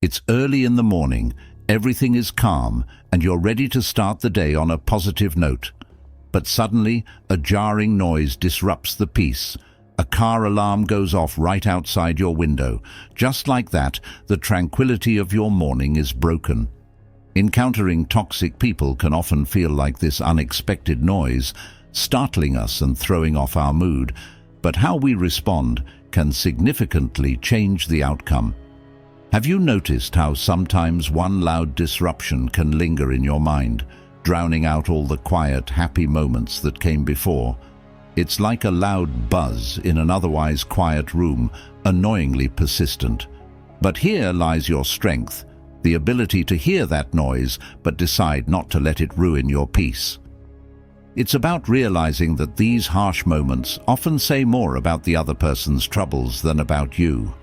It's early in the morning, everything is calm, and you're ready to start the day on a positive note. But suddenly, a jarring noise disrupts the peace. A car alarm goes off right outside your window. Just like that, the tranquility of your morning is broken. Encountering toxic people can often feel like this unexpected noise, startling us and throwing off our mood. But how we respond can significantly change the outcome. Have you noticed how sometimes one loud disruption can linger in your mind, drowning out all the quiet, happy moments that came before? It's like a loud buzz in an otherwise quiet room, annoyingly persistent. But here lies your strength, the ability to hear that noise but decide not to let it ruin your peace. It's about realizing that these harsh moments often say more about the other person's troubles than about you.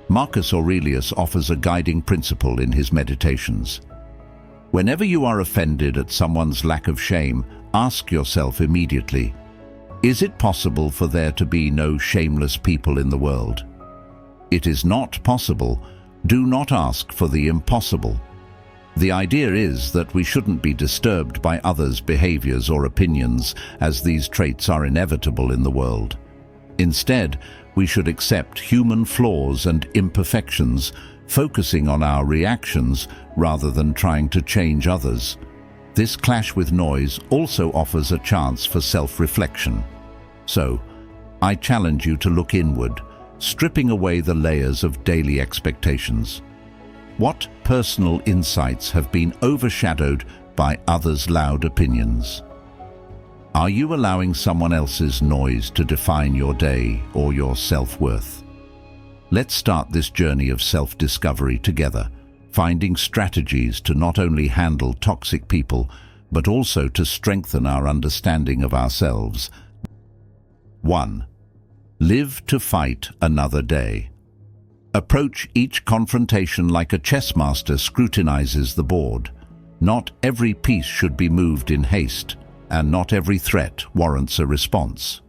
Marcus Aurelius offers a guiding principle in his Meditations. Whenever you are offended at someone's lack of shame, ask yourself immediately, is it possible for there to be no shameless people in the world? It is not possible. Do not ask for the impossible. The idea is that we shouldn't be disturbed by others' behaviors or opinions, as these traits are inevitable in the world. Instead, we should accept human flaws and imperfections, focusing on our reactions rather than trying to change others. This clash with noise also offers a chance for self-reflection. So, I challenge you to look inward, stripping away the layers of daily expectations. What personal insights have been overshadowed by others' loud opinions? Are you allowing someone else's noise to define your day or your self-worth? Let's start this journey of self-discovery together, finding strategies to not only handle toxic people, but also to strengthen our understanding of ourselves. 1. Live to fight another day. Approach each confrontation like a chess master scrutinizes the board. Not every piece should be moved in haste, and not every threat warrants a response.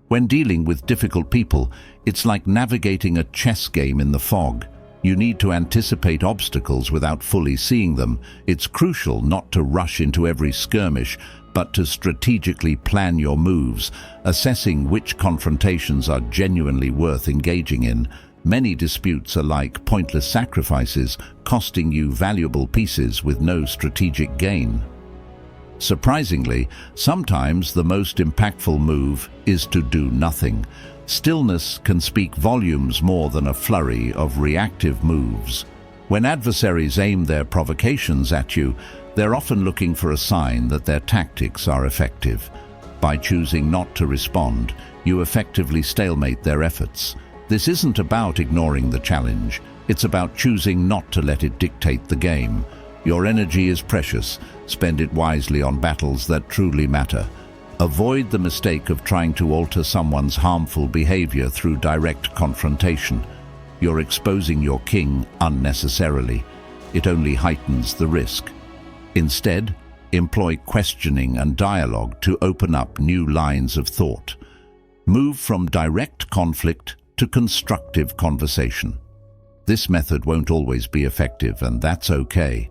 When dealing with difficult people, it's like navigating a chess game in the fog. You need to anticipate obstacles without fully seeing them. It's crucial not to rush into every skirmish, but to strategically plan your moves, assessing which confrontations are genuinely worth engaging in. Many disputes are like pointless sacrifices, costing you valuable pieces with no strategic gain. Surprisingly, sometimes the most impactful move is to do nothing. Stillness can speak volumes more than a flurry of reactive moves. When adversaries aim their provocations at you, they're often looking for a sign that their tactics are effective. By choosing not to respond, you effectively stalemate their efforts. This isn't about ignoring the challenge. It's about choosing not to let it dictate the game. Your energy is precious. Spend it wisely on battles that truly matter. Avoid the mistake of trying to alter someone's harmful behavior through direct confrontation. You're exposing your king unnecessarily. It only heightens the risk. Instead, employ questioning and dialogue to open up new lines of thought. Move from direct conflict to constructive conversation. This method won't always be effective, and that's okay.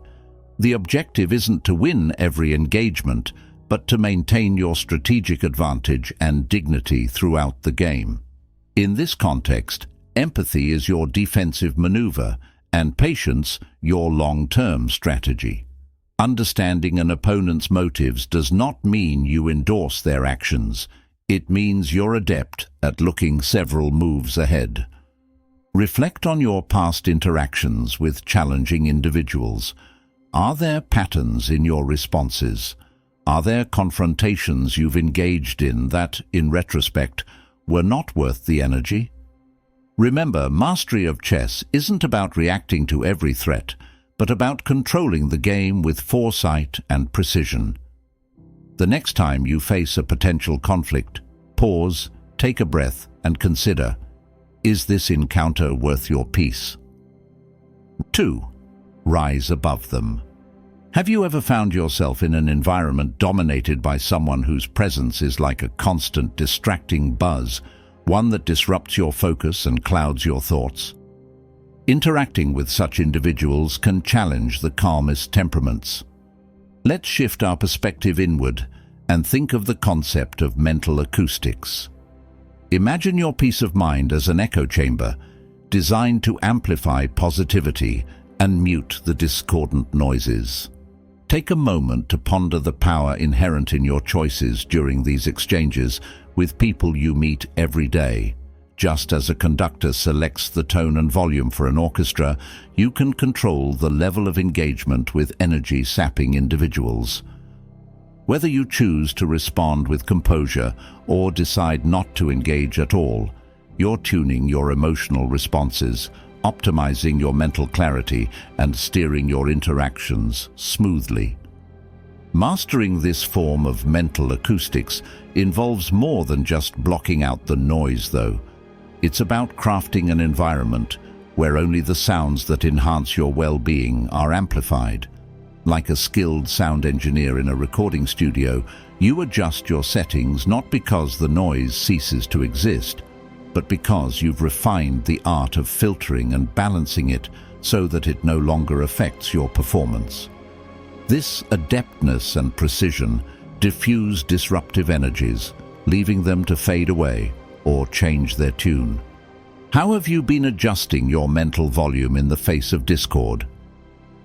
The objective isn't to win every engagement, but to maintain your strategic advantage and dignity throughout the game. In this context, empathy is your defensive maneuver, and patience your long-term strategy. Understanding an opponent's motives does not mean you endorse their actions. It means you're adept at looking several moves ahead. Reflect on your past interactions with challenging individuals. Are there patterns in your responses? Are there confrontations you've engaged in that, in retrospect, were not worth the energy? Remember, mastery of chess isn't about reacting to every threat, but about controlling the game with foresight and precision. The next time you face a potential conflict, pause, take a breath, and consider, is this encounter worth your peace? 2. Rise above them. Have you ever found yourself in an environment dominated by someone whose presence is like a constant, distracting buzz, one that disrupts your focus and clouds your thoughts? Interacting with such individuals can challenge the calmest temperaments. Let's shift our perspective inward and think of the concept of mental acoustics. Imagine your peace of mind as an echo chamber designed to amplify positivity and mute the discordant noises. Take a moment to ponder the power inherent in your choices during these exchanges with people you meet every day. Just as a conductor selects the tone and volume for an orchestra, you can control the level of engagement with energy-sapping individuals. Whether you choose to respond with composure or decide not to engage at all, you're tuning your emotional responses, optimizing your mental clarity, and steering your interactions smoothly. Mastering this form of mental acoustics involves more than just blocking out the noise, though. It's about crafting an environment where only the sounds that enhance your well-being are amplified. Like a skilled sound engineer in a recording studio, you adjust your settings not because the noise ceases to exist, but because you've refined the art of filtering and balancing it so that it no longer affects your performance. This adeptness and precision diffuse disruptive energies, leaving them to fade away or change their tune. How have you been adjusting your mental volume in the face of discord?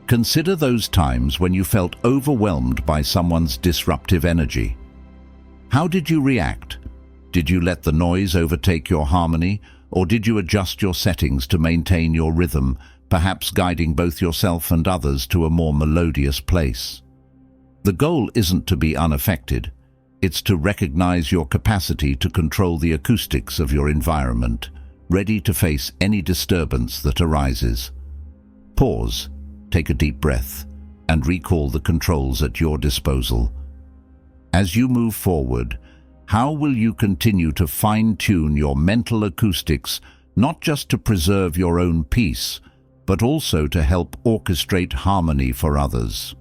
Consider those times when you felt overwhelmed by someone's disruptive energy. How did you react? Did you let the noise overtake your harmony, or did you adjust your settings to maintain your rhythm, perhaps guiding both yourself and others to a more melodious place? The goal isn't to be unaffected. It's to recognize your capacity to control the acoustics of your environment, ready to face any disturbance that arises. Pause, take a deep breath, and recall the controls at your disposal. As you move forward, how will you continue to fine-tune your mental acoustics, not just to preserve your own peace, but also to help orchestrate harmony for others?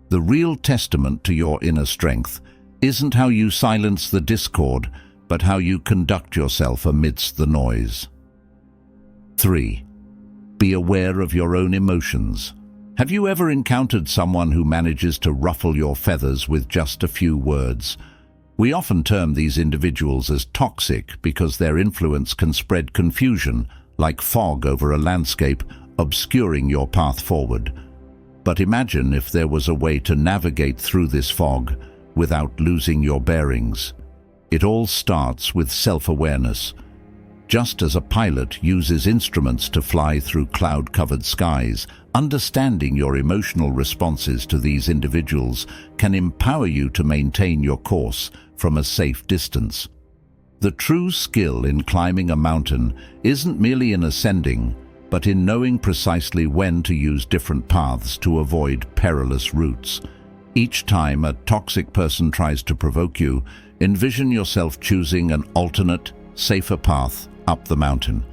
The real testament to your inner strength isn't how you silence the discord, but how you conduct yourself amidst the noise. 3. Be aware of your own emotions. Have you ever encountered someone who manages to ruffle your feathers with just a few words? We often term these individuals as toxic because their influence can spread confusion, like fog over a landscape, obscuring your path forward. But imagine if there was a way to navigate through this fog without losing your bearings. It all starts with self-awareness. Just as a pilot uses instruments to fly through cloud-covered skies, understanding your emotional responses to these individuals can empower you to maintain your course from a safe distance. The true skill in climbing a mountain isn't merely in ascending, but in knowing precisely when to use different paths to avoid perilous routes. Each time a toxic person tries to provoke you, envision yourself choosing an alternate, safer path up the mountain.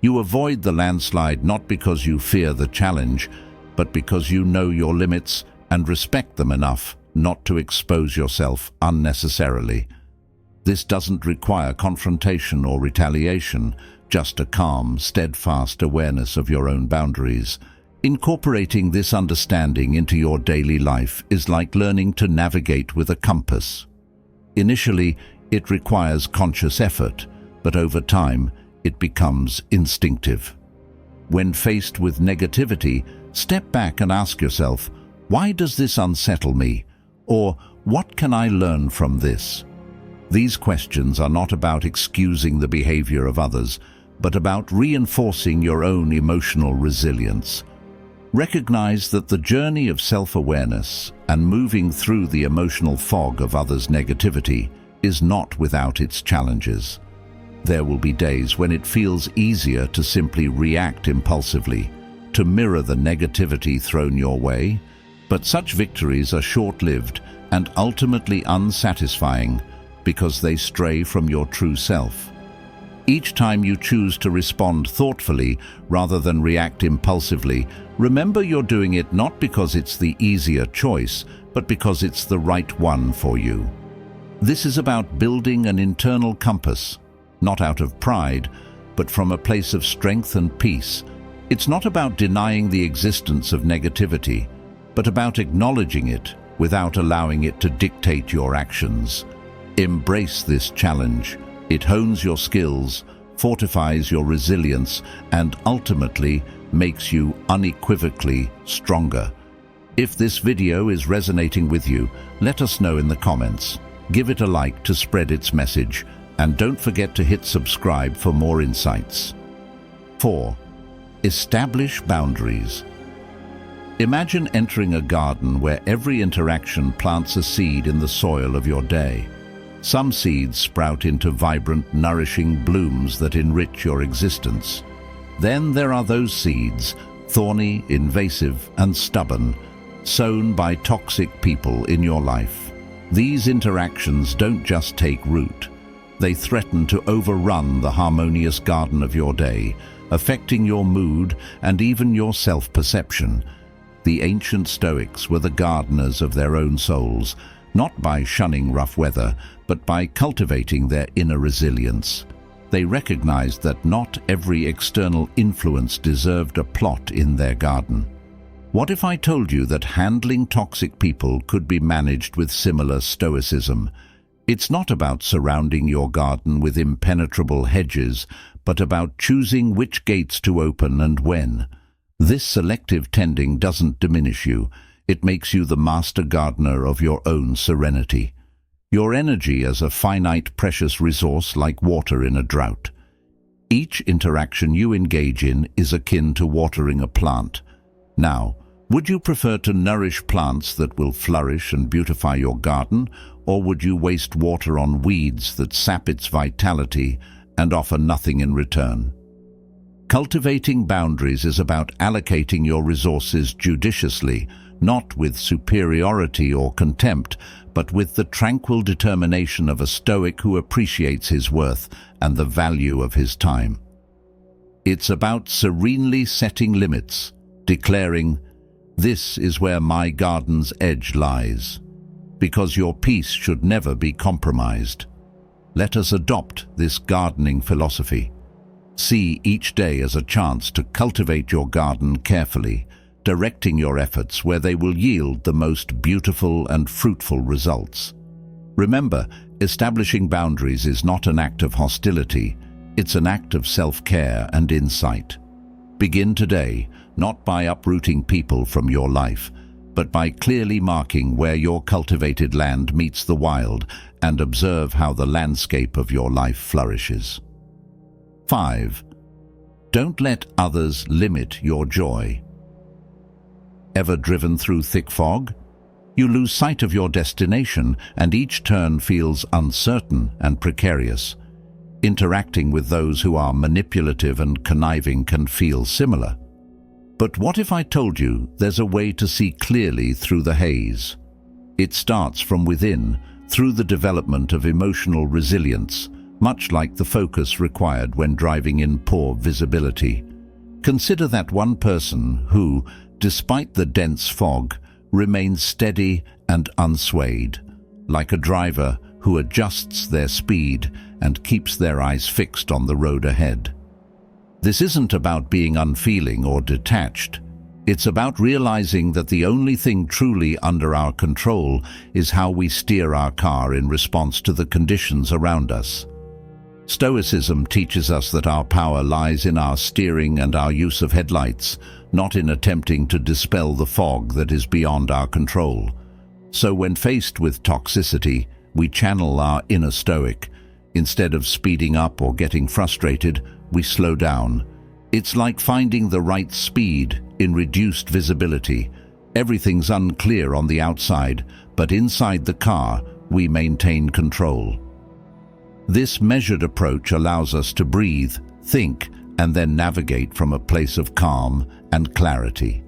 You avoid the landslide not because you fear the challenge, but because you know your limits and respect them enough not to expose yourself unnecessarily. This doesn't require confrontation or retaliation, just a calm, steadfast awareness of your own boundaries. Incorporating this understanding into your daily life is like learning to navigate with a compass. Initially, it requires conscious effort, but over time, it becomes instinctive. When faced with negativity, step back and ask yourself, why does this unsettle me? Or what can I learn from this? These questions are not about excusing the behavior of others, but about reinforcing your own emotional resilience. Recognize that the journey of self-awareness and moving through the emotional fog of others' negativity is not without its challenges. There will be days when it feels easier to simply react impulsively, to mirror the negativity thrown your way, but such victories are short-lived and ultimately unsatisfying because they stray from your true self. Each time you choose to respond thoughtfully rather than react impulsively, remember you're doing it not because it's the easier choice, but because it's the right one for you. This is about building an internal compass, not out of pride, but from a place of strength and peace. It's not about denying the existence of negativity, but about acknowledging it without allowing it to dictate your actions. Embrace this challenge. It hones your skills, fortifies your resilience, and ultimately makes you unequivocally stronger. If this video is resonating with you, let us know in the comments. Give it a like to spread its message, and don't forget to hit subscribe for more insights. 4. Establish boundaries. Imagine entering a garden where every interaction plants a seed in the soil of your day. Some seeds sprout into vibrant, nourishing blooms that enrich your existence. Then there are those seeds, thorny, invasive, and stubborn, sown by toxic people in your life. These interactions don't just take root. They threaten to overrun the harmonious garden of your day, affecting your mood and even your self-perception. The ancient Stoics were the gardeners of their own souls, not by shunning rough weather, but by cultivating their inner resilience. They recognized that not every external influence deserved a plot in their garden. What if I told you that handling toxic people could be managed with similar stoicism? It's not about surrounding your garden with impenetrable hedges, but about choosing which gates to open and when. This selective tending doesn't diminish you. It makes you the master gardener of your own serenity. Your energy as a finite, precious resource like water in a drought. Each interaction you engage in is akin to watering a plant. Now, would you prefer to nourish plants that will flourish and beautify your garden, or would you waste water on weeds that sap its vitality and offer nothing in return? Cultivating boundaries is about allocating your resources judiciously, not with superiority or contempt, but with the tranquil determination of a Stoic who appreciates his worth and the value of his time. It's about serenely setting limits, declaring, "This is where my garden's edge lies," because your peace should never be compromised. Let us adopt this gardening philosophy. See each day as a chance to cultivate your garden carefully, directing your efforts where they will yield the most beautiful and fruitful results. Remember, establishing boundaries is not an act of hostility, it's an act of self-care and insight. Begin today, not by uprooting people from your life, but by clearly marking where your cultivated land meets the wild, and observe how the landscape of your life flourishes. 5. Don't let others limit your joy. Ever driven through thick fog? You lose sight of your destination, and each turn feels uncertain and precarious. Interacting with those who are manipulative and conniving can feel similar. But what if I told you there's a way to see clearly through the haze? It starts from within, through the development of emotional resilience, much like the focus required when driving in poor visibility. Consider that one person who, despite the dense fog, remains steady and unswayed, like a driver who adjusts their speed and keeps their eyes fixed on the road ahead. This isn't about being unfeeling or detached. It's about realizing that the only thing truly under our control is how we steer our car in response to the conditions around us. Stoicism teaches us that our power lies in our steering and our use of headlights, not in attempting to dispel the fog that is beyond our control. So when faced with toxicity, we channel our inner Stoic. Instead of speeding up or getting frustrated, we slow down. It's like finding the right speed in reduced visibility. Everything's unclear on the outside, but inside the car, we maintain control. This measured approach allows us to breathe, think, and then navigate from a place of calm and clarity.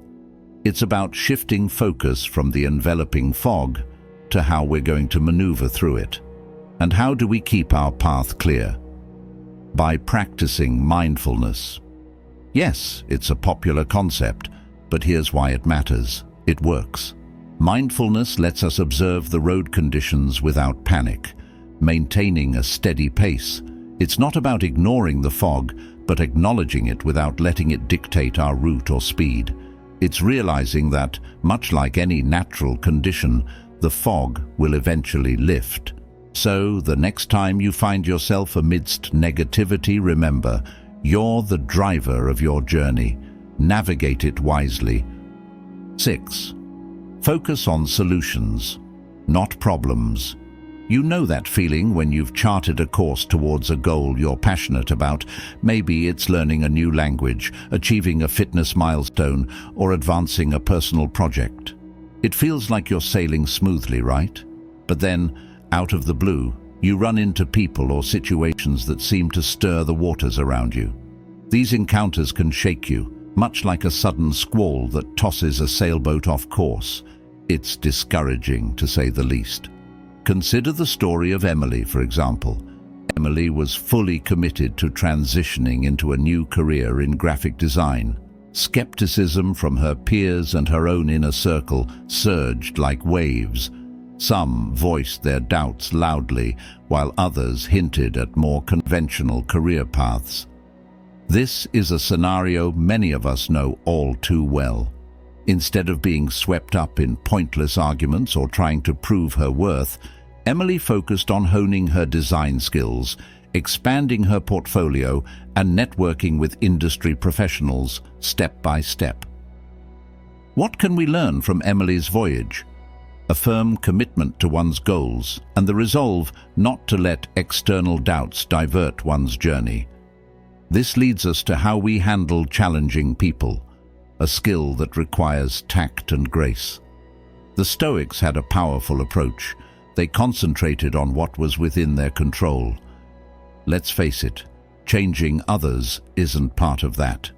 It's about shifting focus from the enveloping fog to how we're going to maneuver through it. And how do we keep our path clear? By practicing mindfulness. Yes, it's a popular concept, but here's why it matters. It works. Mindfulness lets us observe the road conditions without panic, maintaining a steady pace. It's not about ignoring the fog, but acknowledging it without letting it dictate our route or speed. It's realizing that, much like any natural condition, the fog will eventually lift. So, the next time you find yourself amidst negativity, remember, you're the driver of your journey. Navigate it wisely. 6. Focus on solutions, not problems. You know that feeling when you've charted a course towards a goal you're passionate about. Maybe it's learning a new language, achieving a fitness milestone, or advancing a personal project. It feels like you're sailing smoothly, right? But then, out of the blue, you run into people or situations that seem to stir the waters around you. These encounters can shake you, much like a sudden squall that tosses a sailboat off course. It's discouraging, to say the least. Consider the story of Emily, for example. Emily was fully committed to transitioning into a new career in graphic design. Skepticism from her peers and her own inner circle surged like waves. Some voiced their doubts loudly, while others hinted at more conventional career paths. This is a scenario many of us know all too well. Instead of being swept up in pointless arguments or trying to prove her worth, Emily focused on honing her design skills, expanding her portfolio, and networking with industry professionals step by step. What can we learn from Emily's voyage? A firm commitment to one's goals and the resolve not to let external doubts divert one's journey. This leads us to how we handle challenging people, a skill that requires tact and grace. The Stoics had a powerful approach. They concentrated on what was within their control. Let's face it, changing others isn't part of that.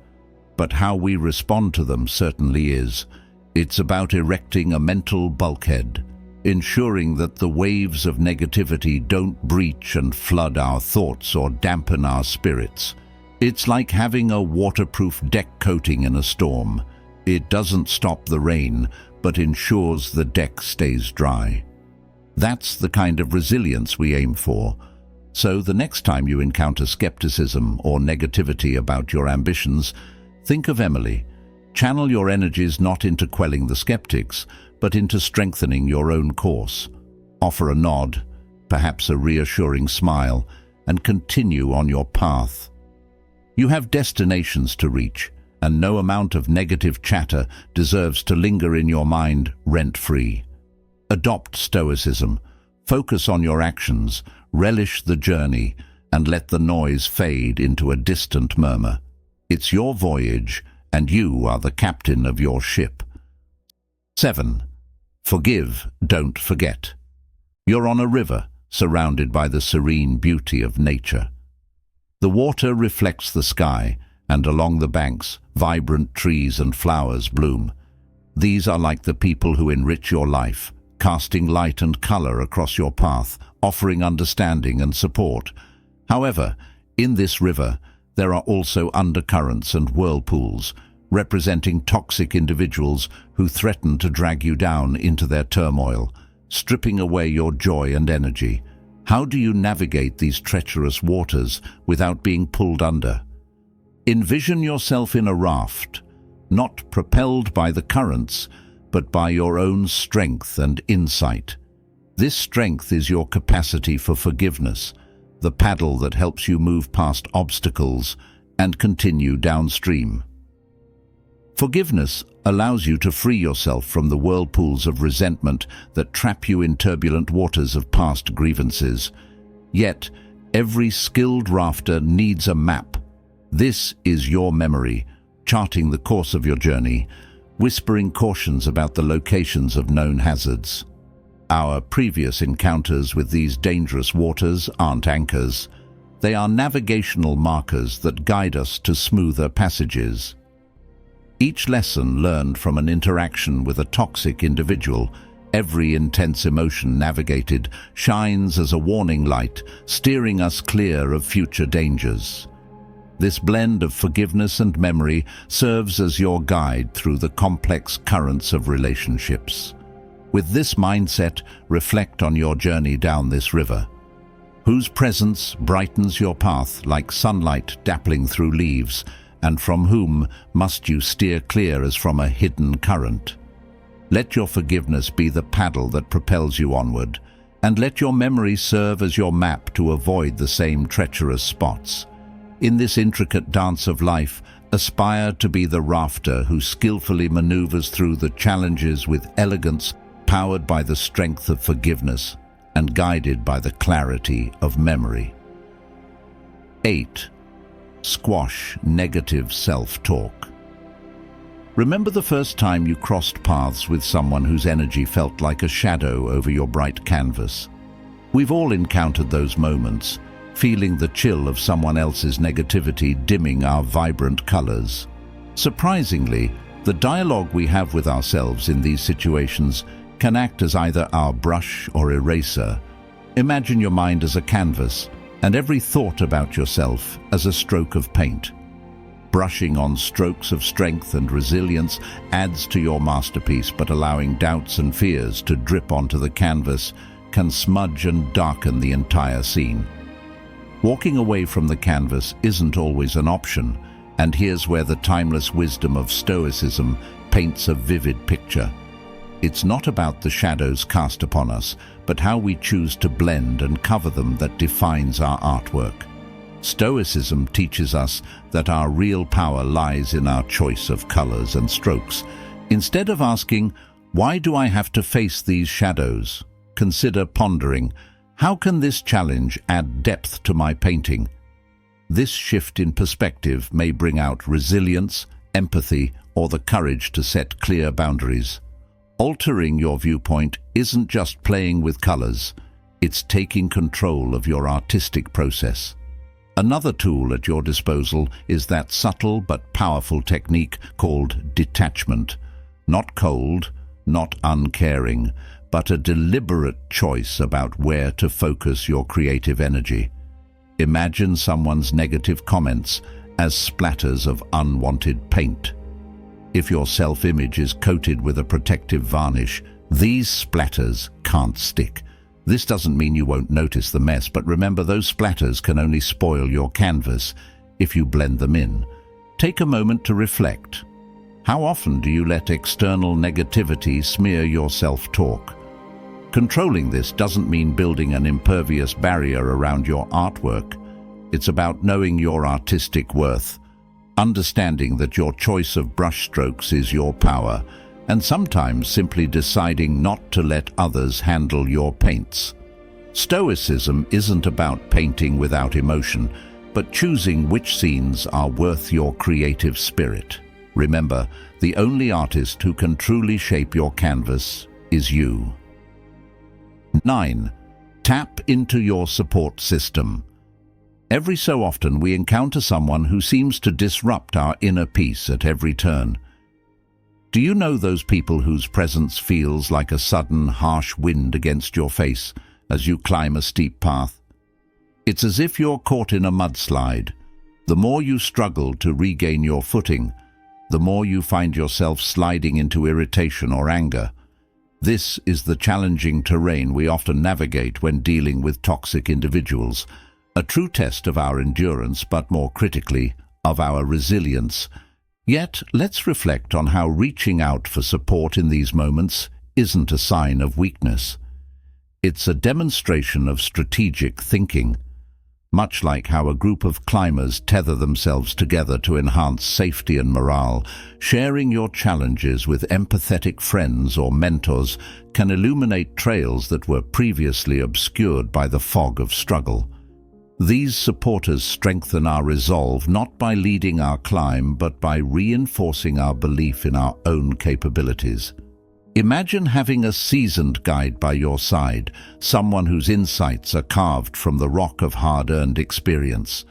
But how we respond to them certainly is. It's about erecting a mental bulkhead, ensuring that the waves of negativity don't breach and flood our thoughts or dampen our spirits. It's like having a waterproof deck coating in a storm. It doesn't stop the rain, but ensures the deck stays dry. That's the kind of resilience we aim for. So the next time you encounter skepticism or negativity about your ambitions, think of Emily. Channel your energies not into quelling the skeptics, but into strengthening your own course. Offer a nod, perhaps a reassuring smile, and continue on your path. You have destinations to reach, and no amount of negative chatter deserves to linger in your mind rent-free. Adopt Stoicism. Focus on your actions, relish the journey, and let the noise fade into a distant murmur. It's your voyage, and you are the captain of your ship. 7. Forgive, don't forget. You're on a river, surrounded by the serene beauty of nature. The water reflects the sky, and along the banks, vibrant trees and flowers bloom. These are like the people who enrich your life, casting light and color across your path, offering understanding and support. However, in this river, there are also undercurrents and whirlpools, representing toxic individuals who threaten to drag you down into their turmoil, stripping away your joy and energy. How do you navigate these treacherous waters without being pulled under? Envision yourself in a raft, not propelled by the currents, but by your own strength and insight. This strength is your capacity for forgiveness, the paddle that helps you move past obstacles and continue downstream. Forgiveness allows you to free yourself from the whirlpools of resentment that trap you in turbulent waters of past grievances. Yet, every skilled rafter needs a map. This is your memory, charting the course of your journey, whispering cautions about the locations of known hazards. Our previous encounters with these dangerous waters aren't anchors. They are navigational markers that guide us to smoother passages. Each lesson learned from an interaction with a toxic individual, every intense emotion navigated, shines as a warning light, steering us clear of future dangers. This blend of forgiveness and memory serves as your guide through the complex currents of relationships. With this mindset, reflect on your journey down this river. whose presence brightens your path like sunlight dappling through leaves, and from whom must you steer clear as from a hidden current. Let your forgiveness be the paddle that propels you onward, and let your memory serve as your map to avoid the same treacherous spots. In this intricate dance of life, aspire to be the rafter who skillfully maneuvers through the challenges with elegance, powered by the strength of forgiveness and guided by the clarity of memory. 8. Squash negative self-talk. Remember the first time you crossed paths with someone whose energy felt like a shadow over your bright canvas. We've all encountered those moments, feeling the chill of someone else's negativity dimming our vibrant colors. Surprisingly, the dialogue we have with ourselves in these situations can act as either our brush or eraser. Imagine your mind as a canvas, and every thought about yourself as a stroke of paint. Brushing on strokes of strength and resilience adds to your masterpiece, but allowing doubts and fears to drip onto the canvas can smudge and darken the entire scene. Walking away from the canvas isn't always an option, and here's where the timeless wisdom of Stoicism paints a vivid picture. It's not about the shadows cast upon us, but how we choose to blend and cover them that defines our artwork. Stoicism teaches us that our real power lies in our choice of colors and strokes. Instead of asking, "Why do I have to face these shadows?" consider pondering, "How can this challenge add depth to my painting?" This shift in perspective may bring out resilience, empathy, or the courage to set clear boundaries. Altering your viewpoint isn't just playing with colors, it's taking control of your artistic process. Another tool at your disposal is that subtle but powerful technique called detachment. Not cold, not uncaring, but a deliberate choice about where to focus your creative energy. Imagine someone's negative comments as splatters of unwanted paint. If your self-image is coated with a protective varnish, these splatters can't stick. This doesn't mean you won't notice the mess, but remember, those splatters can only spoil your canvas if you blend them in. Take a moment to reflect. How often do you let external negativity smear your self-talk? Controlling this doesn't mean building an impervious barrier around your artwork. It's about knowing your artistic worth, understanding that your choice of brushstrokes is your power, and sometimes simply deciding not to let others handle your paints. Stoicism isn't about painting without emotion, but choosing which scenes are worth your creative spirit. Remember, the only artist who can truly shape your canvas is you. 9. Tap into your support system. Every so often we encounter someone who seems to disrupt our inner peace at every turn. Do you know those people whose presence feels like a sudden, harsh wind against your face as you climb a steep path? It's as if you're caught in a mudslide. The more you struggle to regain your footing, the more you find yourself sliding into irritation or anger. This is the challenging terrain we often navigate when dealing with toxic individuals, a true test of our endurance, but more critically, of our resilience. Yet, let's reflect on how reaching out for support in these moments isn't a sign of weakness. It's a demonstration of strategic thinking, much like how a group of climbers tether themselves together to enhance safety and morale. Sharing your challenges with empathetic friends or mentors can illuminate trails that were previously obscured by the fog of struggle. These supporters strengthen our resolve not by leading our climb, but by reinforcing our belief in our own capabilities. Imagine having a seasoned guide by your side, someone whose insights are carved from the rock of hard-earned experience.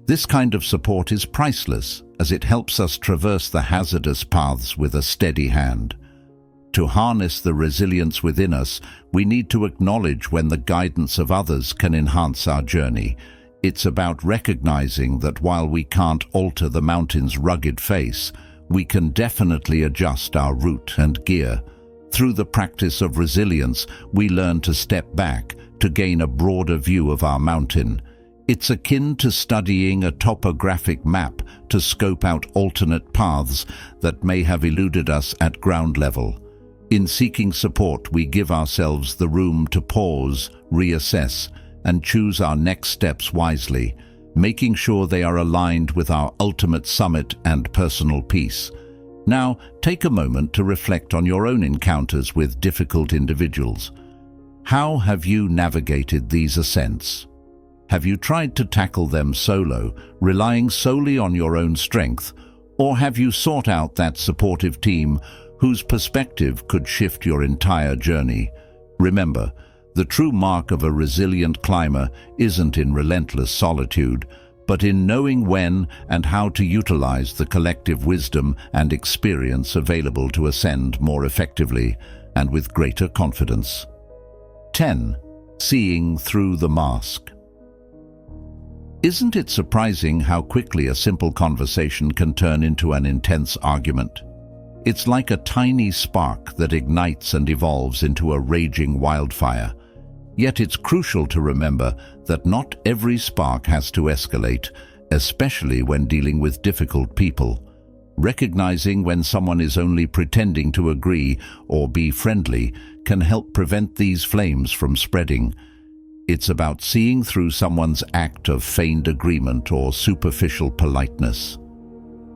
This kind of support is priceless, as it helps us traverse the hazardous paths with a steady hand. To harness the resilience within us, we need to acknowledge when the guidance of others can enhance our journey. It's about recognizing that while we can't alter the mountain's rugged face, we can definitely adjust our route and gear. Through the practice of resilience, we learn to step back, to gain a broader view of our mountain. It's akin to studying a topographic map to scope out alternate paths that may have eluded us at ground level. In seeking support, we give ourselves the room to pause, reassess, and choose our next steps wisely, making sure they are aligned with our ultimate summit and personal peace. Now, take a moment to reflect on your own encounters with difficult individuals. How have you navigated these ascents? Have you tried to tackle them solo, relying solely on your own strength, or have you sought out that supportive team whose perspective could shift your entire journey? Remember, the true mark of a resilient climber isn't in relentless solitude, but in knowing when and how to utilize the collective wisdom and experience available to ascend more effectively and with greater confidence. 10. Seeing through the mask. Isn't it surprising how quickly a simple conversation can turn into an intense argument? It's like a tiny spark that ignites and evolves into a raging wildfire. Yet it's crucial to remember that not every spark has to escalate, especially when dealing with difficult people. Recognizing when someone is only pretending to agree or be friendly can help prevent these flames from spreading. It's about seeing through someone's act of feigned agreement or superficial politeness.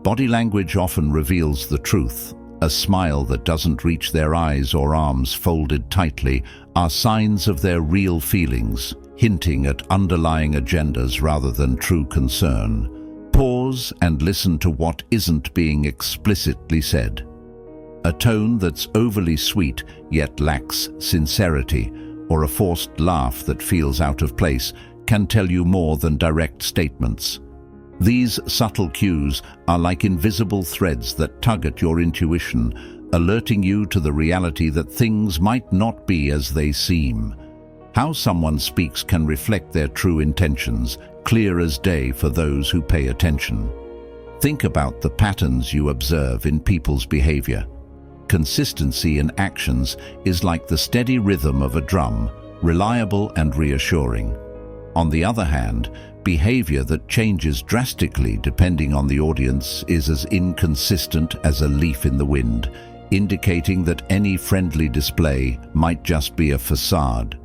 Body language often reveals the truth. A smile that doesn't reach their eyes or arms folded tightly are signs of their real feelings, hinting at underlying agendas rather than true concern. Pause and listen to what isn't being explicitly said. A tone that's overly sweet yet lacks sincerity, or a forced laugh that feels out of place, can tell you more than direct statements. These subtle cues are like invisible threads that tug at your intuition, alerting you to the reality that things might not be as they seem. How someone speaks can reflect their true intentions, clear as day for those who pay attention. Think about the patterns you observe in people's behavior. Consistency in actions is like the steady rhythm of a drum, reliable and reassuring. On the other hand, behavior that changes drastically depending on the audience is as inconsistent as a leaf in the wind, indicating that any friendly display might just be a facade.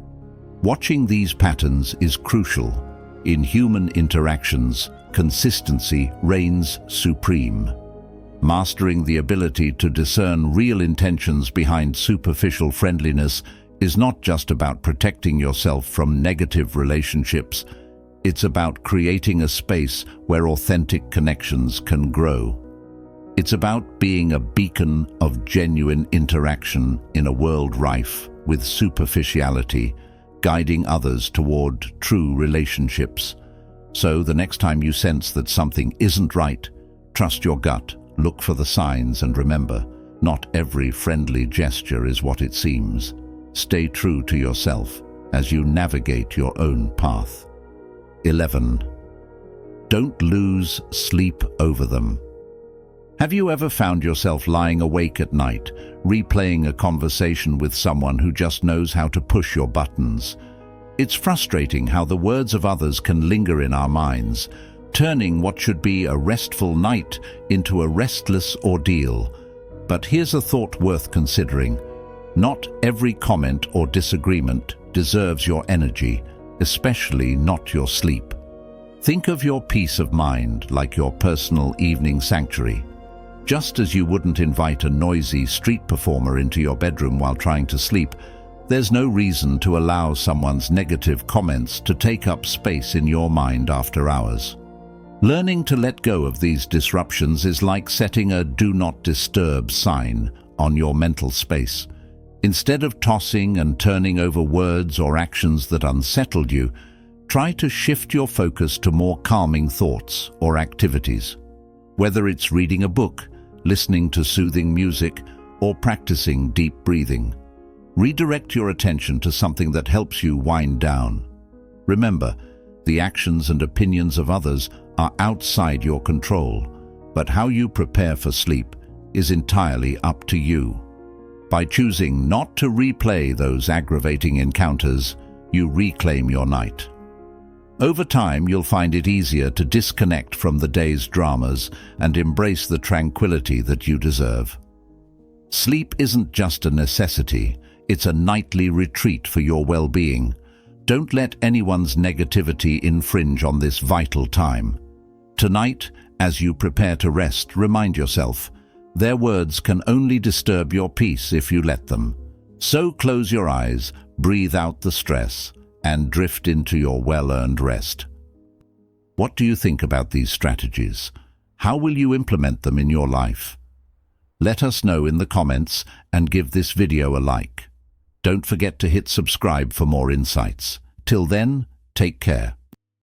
Watching these patterns is crucial. In human interactions, consistency reigns supreme. Mastering the ability to discern real intentions behind superficial friendliness is not just about protecting yourself from negative relationships. It's about creating a space where authentic connections can grow. It's about being a beacon of genuine interaction in a world rife with superficiality, guiding others toward true relationships. So the next time you sense that something isn't right, trust your gut. Look for the signs and remember, not every friendly gesture is what it seems. Stay true to yourself as you navigate your own path. 11. Don't lose sleep over them. Have you ever found yourself lying awake at night, replaying a conversation with someone who just knows how to push your buttons? It's frustrating how the words of others can linger in our minds, turning what should be a restful night into a restless ordeal. But here's a thought worth considering. Not every comment or disagreement deserves your energy, especially not your sleep. Think of your peace of mind like your personal evening sanctuary. Just as you wouldn't invite a noisy street performer into your bedroom while trying to sleep, there's no reason to allow someone's negative comments to take up space in your mind after hours. Learning to let go of these disruptions is like setting a "do not disturb" sign on your mental space. Instead of tossing and turning over words or actions that unsettled you, try to shift your focus to more calming thoughts or activities. Whether it's reading a book, listening to soothing music, or practicing deep breathing, redirect your attention to something that helps you wind down. Remember, the actions and opinions of others are outside your control, but how you prepare for sleep is entirely up to you. By choosing not to replay those aggravating encounters, you reclaim your night. Over time, you'll find it easier to disconnect from the day's dramas and embrace the tranquility that you deserve. Sleep isn't just a necessity, it's a nightly retreat for your well-being. Don't let anyone's negativity infringe on this vital time. Tonight, as you prepare to rest, remind yourself, their words can only disturb your peace if you let them. So close your eyes, breathe out the stress, and drift into your well-earned rest. What do you think about these strategies? How will you implement them in your life? Let us know in the comments and give this video a like. Don't forget to hit subscribe for more insights. Till then, take care.